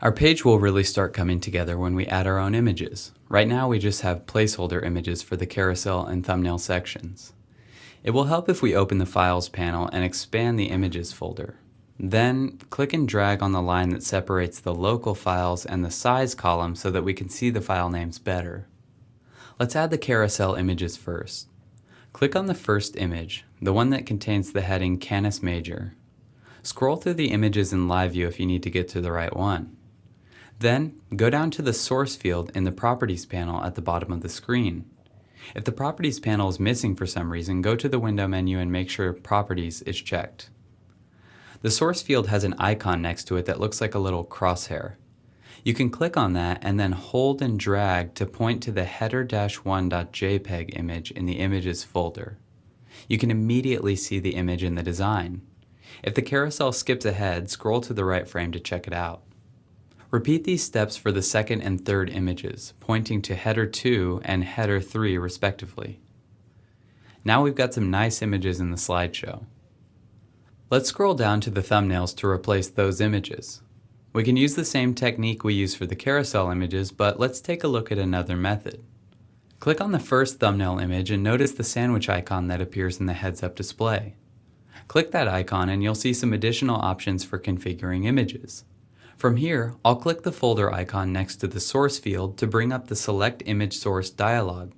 Our page will really start coming together when we add our own images. Right now we just have placeholder images for the carousel and thumbnail sections. It will help if we open the Files panel and expand the Images folder. Then click and drag on the line that separates the local files and the size column so that we can see the file names better. Let's add the carousel images first. Click on the first image, the one that contains the heading Canis Major. Scroll through the images in live view if you need to get to the right one. Then go down to the source field in the Properties panel at the bottom of the screen. If the Properties panel is missing for some reason, go to the window menu and make sure Properties is checked. The source field has an icon next to it that looks like a little crosshair. You can click on that and then hold and drag to point to the header-1.jpg image in the Images folder. You can immediately see the image in the design. If the carousel skips ahead, scroll to the right frame to check it out. Repeat these steps for the second and third images, pointing to header 2 and header 3 respectively. Now we've got some nice images in the slideshow. Let's scroll down to the thumbnails to replace those images. We can use the same technique we use for the carousel images, but let's take a look at another method. Click on the first thumbnail image and notice the sandwich icon that appears in the heads-up display. Click that icon and you'll see some additional options for configuring images. From here, I'll click the folder icon next to the source field to bring up the Select Image Source dialog.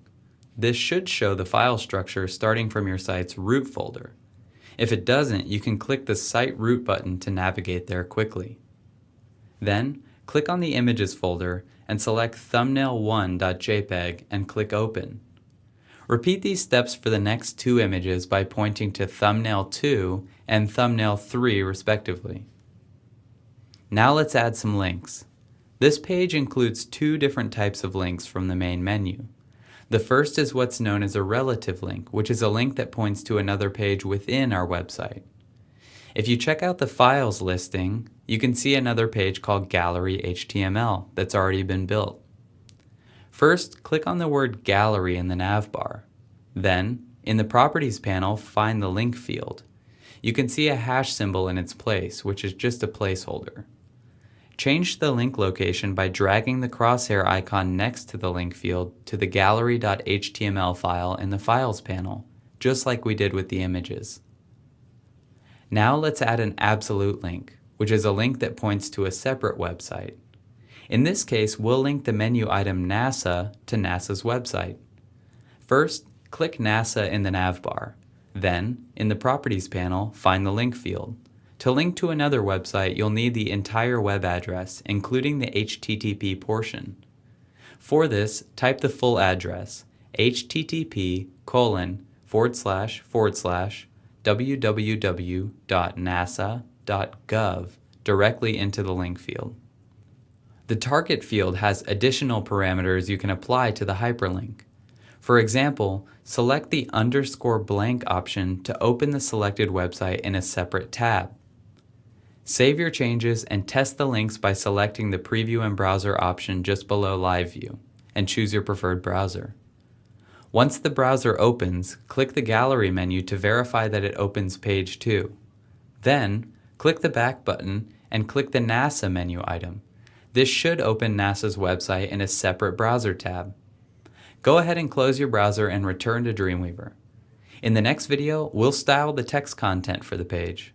This should show the file structure starting from your site's root folder. If it doesn't, you can click the Site Root button to navigate there quickly. Then, click on the Images folder and select thumbnail1.jpg and click Open. Repeat these steps for the next two images by pointing to thumbnail 2 and thumbnail 3 respectively. Now let's add some links. This page includes two different types of links from the main menu. The first is what's known as a relative link, which is a link that points to another page within our website. If you check out the files listing, you can see another page called Gallery HTML that's already been built. First, click on the word Gallery in the navbar. Then, in the Properties panel, find the link field. You can see a hash symbol in its place, which is just a placeholder. Change the link location by dragging the crosshair icon next to the link field to the gallery.html file in the Files panel, just like we did with the images. Now let's add an absolute link, which is a link that points to a separate website. In this case, we'll link the menu item NASA to NASA's website. First, click NASA in the navbar. Then, in the Properties panel, find the link field. To link to another website, you'll need the entire web address, including the HTTP portion. For this, type the full address, http://www.nasa.gov, directly into the link field. The target field has additional parameters you can apply to the hyperlink. For example, select the _blank option to open the selected website in a separate tab. Save your changes and test the links by selecting the Preview in Browser option just below Live View, and choose your preferred browser. Once the browser opens, click the Gallery menu to verify that it opens page 2. Then, click the Back button and click the NASA menu item. This should open NASA's website in a separate browser tab. Go ahead and close your browser and return to Dreamweaver. In the next video, we'll style the text content for the page.